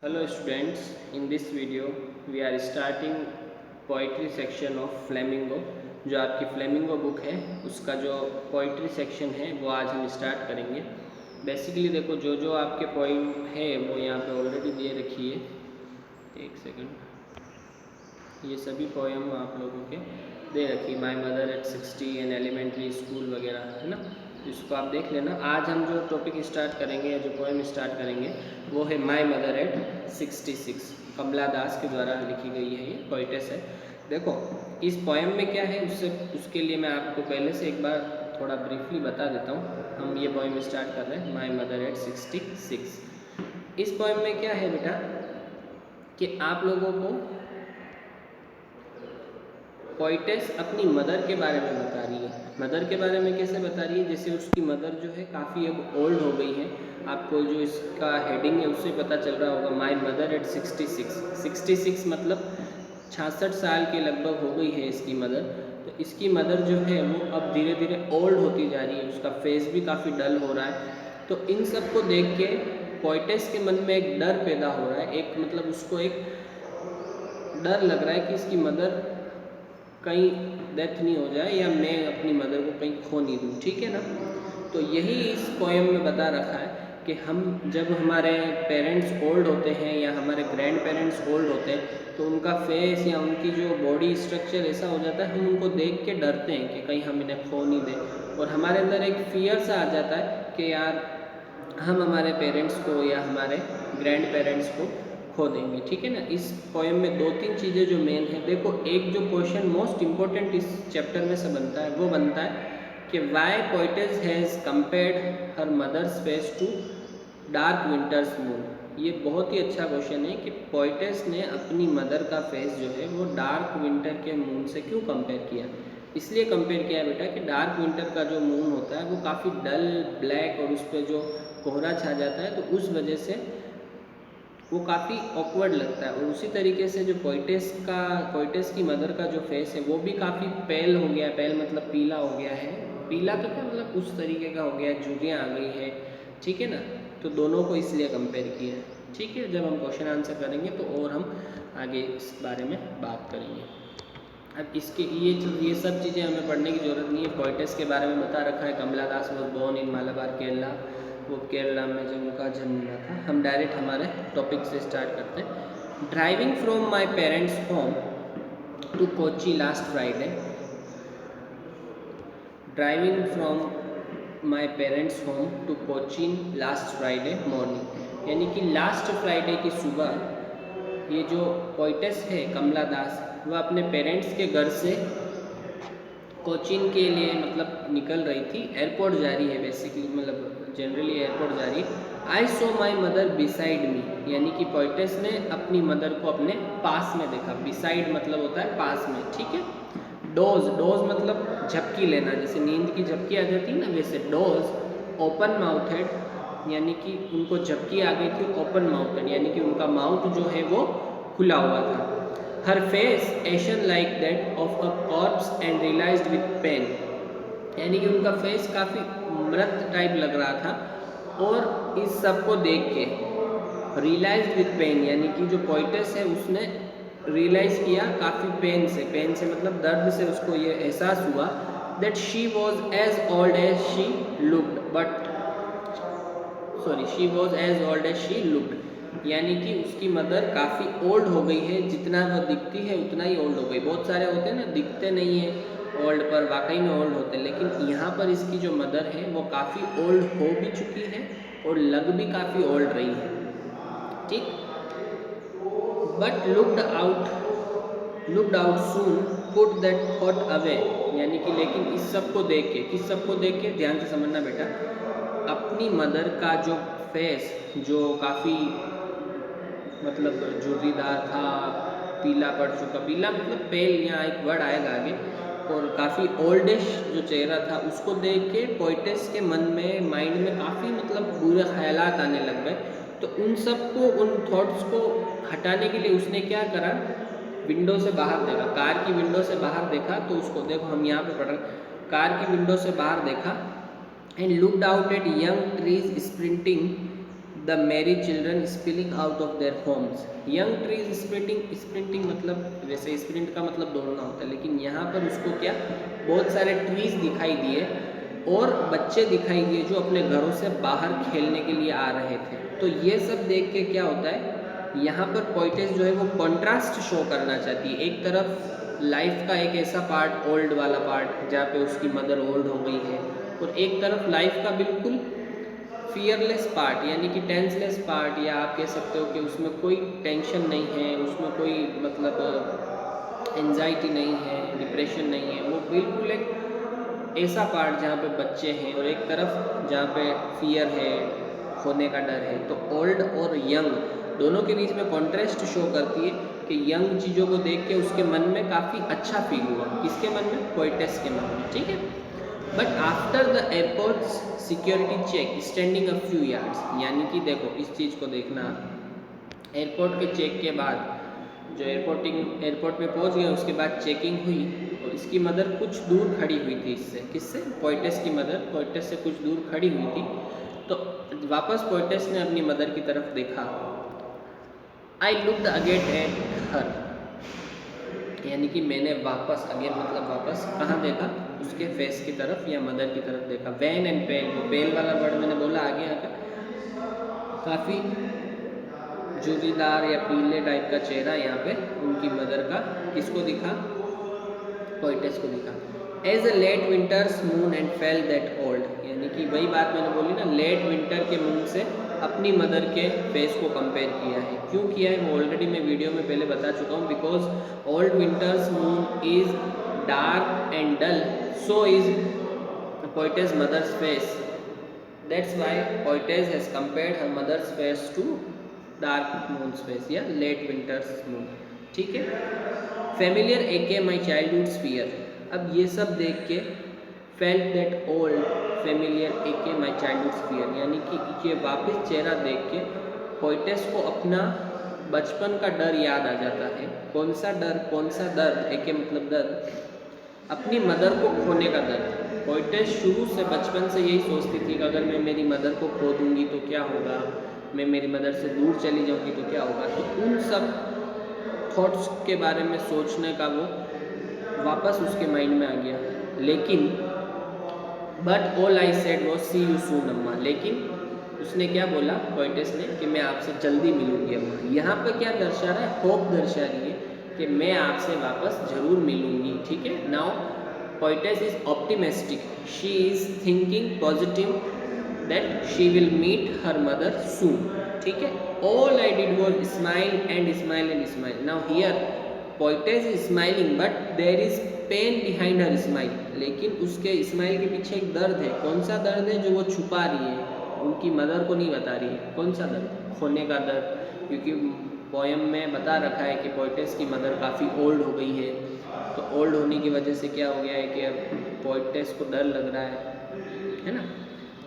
Hello students, in this video we are starting poetry section of flamingo. जो आपकी flamingo book है उसका जो पोइट्री सेक्शन है वो आज हम स्टार्ट करेंगे। बेसिकली देखो जो जो आपके पोइम है वो यहाँ पे ऑलरेडी दे रखी है। एक सेकंड, ये सभी पोएम आप लोगों के दे रखी है, my mother at 60 and elementary school वगैरह है ना, इसको आप देख लेना। आज हम जो टॉपिक स्टार्ट करेंगे या जो पोएम स्टार्ट करेंगे वो है माई मदर एट 66। कमला दास के द्वारा लिखी गई है, ये पोइटेस है। देखो इस पोएम में क्या है उसके लिए मैं आपको पहले से एक बार थोड़ा ब्रीफली बता देता हूँ। हम ये पोएम स्टार्ट कर रहे हैं माई मदर एट 66। इस पोएम में क्या है बेटा कि आप लोगों को पोइटेस अपनी मदर के बारे में बता रही है। मदर के बारे में कैसे बता रही है, जैसे उसकी मदर जो है काफ़ी अब ओल्ड हो गई है। आपको जो इसका हेडिंग है उससे पता चल रहा होगा, माई मदर एट 66। 66 मतलब 66 साल के लगभग हो गई है इसकी मदर। तो इसकी मदर जो है वो अब धीरे धीरे ओल्ड होती जा रही है, उसका फेस भी काफ़ी डल हो रहा है। तो इन सब को देख के पोइटेस के मन में एक डर पैदा हो रहा है, एक मतलब उसको एक डर लग रहा है कि इसकी मदर कहीं डेथ नहीं हो जाए या मैं अपनी मदर को कहीं खो नहीं दूँ, ठीक है ना। तो यही इस पोएम में बता रखा है कि हम जब हमारे पेरेंट्स ओल्ड होते हैं या हमारे ग्रैंड पेरेंट्स ओल्ड होते हैं तो उनका फेस या उनकी जो बॉडी स्ट्रक्चर ऐसा हो जाता है, हम उनको देख के डरते हैं कि कहीं हम इन्हें खो नहीं दें। और हमारे अंदर एक फियर सा आ जाता है कि यार हम हमारे पेरेंट्स को या हमारे ग्रैंड पेरेंट्स को खो देंगे, ठीक है ना। इस पोएम में दो तीन चीज़ें जो मेन है, देखो एक जो क्वेश्चन मोस्ट इम्पोर्टेंट इस चैप्टर में से बनता है वो बनता है कि why poetess has compared her mother's face to dark winter's moon. ये बहुत ही अच्छा क्वेश्चन है कि पोइटेस ने अपनी मदर का फेस जो है वो डार्क विंटर के मून से क्यों कंपेयर किया। इसलिए कंपेयर किया बेटा कि डार्क विंटर का जो मून होता है वो काफ़ी डल ब्लैक और उस पर जो कोहरा छा जाता है, तो उस वजह से वो काफ़ी ऑकवर्ड लगता है। और उसी तरीके से जो पोइटेस की मदर का जो फेस है वो भी काफ़ी पेल हो गया है। पेल मतलब पीला हो गया है, पीला तो क्या मतलब उस तरीके का हो गया है, झुर्रियाँ आ गई है, ठीक है ना। तो दोनों को इसलिए कंपेयर किया है, ठीक है। जब हम क्वेश्चन आंसर करेंगे तो और हम आगे इस बारे में बात करेंगे। अब इसके ये सब चीज़ें हमें पढ़ने की ज़रूरत नहीं है। पोइटेस के बारे में बता रखा है, Kamala Das was born in Malabar Kerala, वो केरला में जब उनका जन्म हुआ था। हम डायरेक्ट हमारे टॉपिक से स्टार्ट करते हैं। Driving from my parents home to Kochi last Friday. Driving from my parents home to Cochin last Friday morning, यानी कि लास्ट फ्राइडे की सुबह ये जो पोइटेस है कमला दास, वह अपने पेरेंट्स के घर से कोचीन के लिए मतलब निकल रही थी। एयरपोर्ट जा रही है बेसिकली, मतलब जनरली एयरपोर्ट जा रही है। आई सो माई मदर बिसाइड मी, यानी कि पोइटेस ने अपनी मदर को अपने पास में देखा। बिसाइड मतलब होता है पास में, ठीक है। डोज मतलब झपकी लेना, जैसे नींद की झपकी आ जाती है ना, वैसे डोज ओपन माउथेड, यानी कि उनको झपकी आ गई थी। ओपन माउथेड यानी कि उनका माउथ जो है वो खुला हुआ था। Her face ashen like that of a corpse and realised with pain, यानी कि उनका फेस काफ़ी मृत टाइप लग रहा था। और इस सब को देख के रियलाइज्ड विथ पेन, यानी कि जो पोइटेस है उसने रियलाइज़ किया काफ़ी पेन से मतलब दर्द से उसको ये एहसास हुआ that she was as old as she looked, she was as old as she looked, यानी कि उसकी मदर काफ़ी ओल्ड हो गई है। जितना वह दिखती है उतना ही ओल्ड हो गई। बहुत सारे होते हैं ना दिखते नहीं है ओल्ड पर वाकई में ओल्ड होते हैं, लेकिन यहाँ पर इसकी जो मदर है वो काफ़ी ओल्ड हो भी चुकी है और लग भी काफ़ी ओल्ड रही है, ठीक। But looked out soon put that thought away, यानी कि लेकिन इस सब को देख के, किस सब को देख के ध्यान से समझना बेटा, अपनी मदर का जो फेस जो काफ़ी मतलब झुर्रीदार था, पीला पड़ चुका, पीला मतलब पेल, यहाँ एक वर्ड आएगा आगे, और काफ़ी ओल्डिश जो चेहरा था उसको देख के पोइटेस के मन में, माइंड में काफ़ी मतलब बुरे ख्यालात आने लग गए। तो उन सब को, उन थॉट्स को हटाने के लिए उसने क्या करा, विंडो से बाहर देखा, कार की विंडो से बाहर देखा। तो उसको देखो हम यहाँ पे पढ़ रहे, कार की विंडो से बाहर देखा and looked out at young trees sprinting the merry children spilling out of their Holmes. Young trees sprinting, sprinting मतलब वैसे स्प्रिंट का मतलब दौड़ना होता है, लेकिन यहाँ पर उसको क्या बहुत सारे ट्रीज दिखाई दिए और बच्चे दिखाई दिए जो अपने घरों से बाहर खेलने के लिए आ रहे थे। तो ये सब देख के क्या होता है, यहाँ पर पोइटेस जो है वो कॉन्ट्रास्ट शो करना चाहती है। एक तरफ लाइफ का एक ऐसा पार्ट, ओल्ड वाला पार्ट जहाँ पे उसकी मदर ओल्ड हो गई है, और एक तरफ लाइफ का बिल्कुल फियरलेस पार्ट यानी कि टेंसलेस पार्ट, या आप कह सकते हो कि उसमें कोई टेंशन नहीं है, उसमें कोई मतलब एंजाइटी नहीं है, डिप्रेशन नहीं है। वो बिल्कुल एक ऐसा पार्ट जहाँ पे बच्चे हैं और एक तरफ जहाँ पे फियर है, खोने का डर है। तो ओल्ड और यंग दोनों के बीच में कॉन्ट्रास्ट शो करती है कि यंग चीज़ों को देख के उसके मन में काफ़ी अच्छा फील हुआ। किसके मन में? पोइटेस के मन में, ठीक है। But after the airport security check standing a few yards, यानी कि देखो इस चीज़ को देखना, एयरपोर्ट के चेक के बाद जो एयरपोर्ट पे पहुंच गए, उसके बाद चेकिंग हुई और इसकी मदर कुछ दूर खड़ी हुई थी इससे। किससे? पोइटेस की मदर पोइटेस से कुछ दूर खड़ी हुई थी। तो वापस पोइटेस ने अपनी मदर की तरफ देखा। I looked again at her, यानी कि मैंने वापस, अगेन मतलब वापस, कहाँ देखा? उसके फेस की तरफ या मदर की तरफ देखा। वैन एंड पेल, वो पेल वाला वर्ड मैंने बोला आगे आकर, काफ़ी जुरीदार या पीले टाइप का चेहरा यहाँ पे उनकी मदर का किसको दिखा? पोइटेस को दिखा। As a late winter's moon and felt that old, यानी कि वही बात मैंने बोली ना, लेट विंटर के मून से अपनी मदर के फेस को कंपेयर किया है। क्यों किया है वो ऑलरेडी मैं वीडियो में पहले बता चुका हूँ। Because old winter's moon is dark and dull, so is poetess mother's face. That's why poetess has compared her mother's face to dark moon face या लेट विंटर्स मून, ठीक है। Familiar ache my childhood fear, अब ये सब देख के felt that old familiar ache my childhood fear, यानी कि ये वापस चेहरा देख के पोइटेस को अपना बचपन का डर याद आ जाता है। कौन सा डर? कौन सा दर्द? एके मतलब दर्द, अपनी मदर को खोने का दर्द। पोइटेस शुरू से बचपन से यही सोचती थी कि अगर मैं मेरी मदर को खो दूँगी तो क्या होगा, मैं मेरी मदर से दूर चली जाऊँगी तो क्या होगा। तो उन सब थॉट्स के बारे में सोचने का वो वापस उसके माइंड में आ गया। लेकिन but all I said was see you soon Amma, लेकिन उसने क्या बोला पोइटेस ने कि मैं आपसे जल्दी मिलूंगी अम्मा। यहाँ पे क्या दर्शा रहा है? होप दर्शा रही है कि मैं आपसे वापस ज़रूर मिलूंगी, ठीक है। Now poetess is optimistic, she is thinking positive that she will meet her mother soon, ठीक है। All I did was smile and smile and smile. Now here poetess is smiling but there is pain behind her smile, लेकिन उसके smile के पीछे एक दर्द है। कौन सा दर्द है? जो वो छुपा रही है, उनकी मदर को नहीं बता रही है। कौन सा दर्द? खोने का दर्द। क्योंकि पोएम में बता रखा है कि पोइटेस की मदर काफ़ी ओल्ड हो गई है, तो ओल्ड होने की वजह से क्या हो गया है कि अब पोइटेस को डर लग रहा है ना।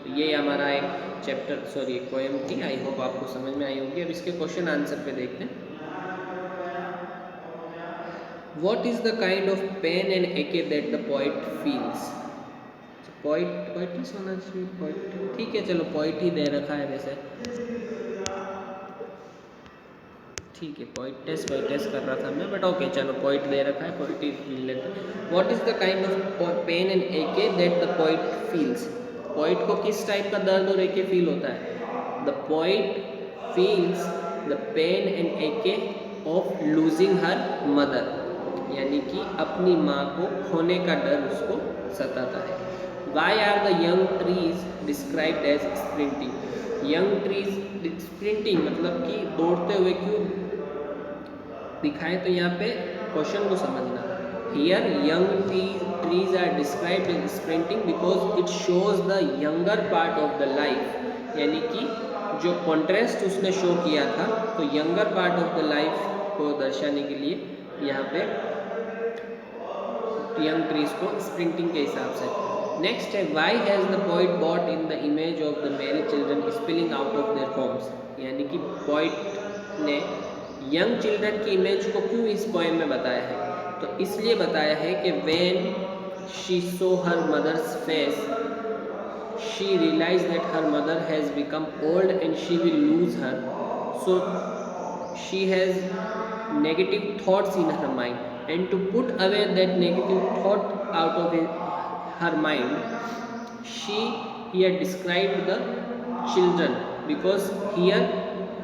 तो ये हमारा एक चैप्टर, सॉरी एक पोएम थी। आई होप आपको समझ में आई होगी। अब इसके क्वेश्चन आंसर पे देखते हैं। What is the kind of pain and ache that the poet feels? Poets होना चाहिए, पोइट, ठीक है चलो पोइट ही दे रखा है वैसे, ठीक है। पोइटेस कर रहा था मैं, बट ओके चलो पोइट दे रखा है, पोइट ही फील लेते हैं। What is the kind of pain and ache that the poet feels? Poet को किस टाइप का दर्द और एके फील होता है? The poet feels the pain and ache of losing her mother, यानी कि अपनी माँ को खोने का डर उसको सताता है। Why are the young trees described as sprinting? Young trees sprinting मतलब कि दौड़ते हुए क्यों दिखाएं? तो यहाँ पे क्वेश्चन को समझना। Here young trees are described as sprinting because it shows the younger part of the life, यानी कि जो कॉन्ट्रास्ट उसने शो किया था, तो younger part of the life को दर्शाने के लिए यहाँ पे यंग ट्रीज को स्प्रिंटिंग के हिसाब से। नेक्स्ट है why has the poet brought in the image of the merry children spilling out of their homes, यानी कि पोइट ने यंग चिल्ड्रन की इमेज को क्यों इस पोएम में बताया है? तो इसलिए बताया है कि when she saw her mother's face she realized that her mother has become old and she will lose her, so she has negative thoughts in her mind, and to put away that negative thought out of her mind, she here described the children, because here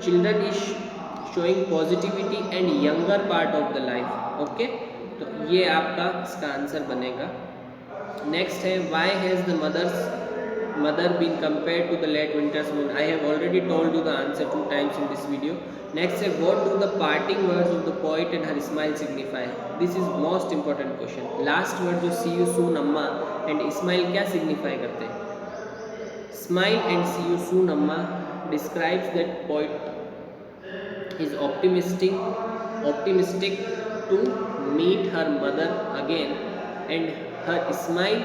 children is showing positivity and younger part of the life. Okay, तो ये आपका इसका answer बनेगा। Next है, why has the mother been compared to the late winter's moon? I have already told you the answer 2 times in this video. Next है, what do the parting words of the poet and her smile signify? This is most important question. Last word जो see you soon amma and smile क्या signify करते हैं? Smile and see you soon amma describes that poet is optimistic to meet her mother again, and her smile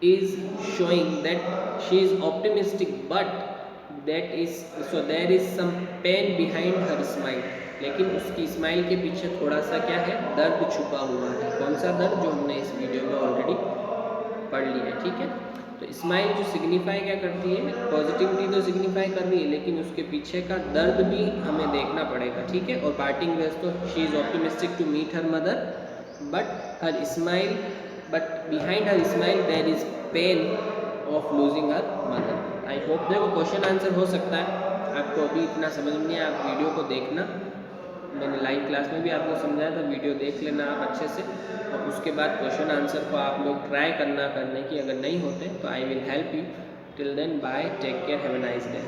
is showing that she is optimistic, but that is so there is some pain behind her smile, लेकिन उसकी smile के पीछे थोड़ा सा क्या है, दर्द छुपा हुआ है। कौन सा दर्द? जो हमने इस वीडियो में ऑलरेडी पढ़ लिया है, ठीक है। तो स्माइल जो सिग्निफाई क्या करती है, पॉजिटिविटी तो सिग्निफाई कर रही है, लेकिन उसके पीछे का दर्द भी हमें देखना पड़ेगा, ठीक है। और पार्टिंग वेज तो she is optimistic to meet her mother, but behind her smile there is pain of losing her mother. I hope देखो क्वेश्चन आंसर हो सकता है, आपको अभी इतना समझ नहीं है, आप वीडियो को देखना, मैंने लाइव क्लास में भी आपको समझाया था, वीडियो देख लेना आप अच्छे से, और उसके बाद क्वेश्चन आंसर को आप लोग ट्राई करने की, अगर नहीं होते तो I will help you. Till then bye, take care, have a nice day.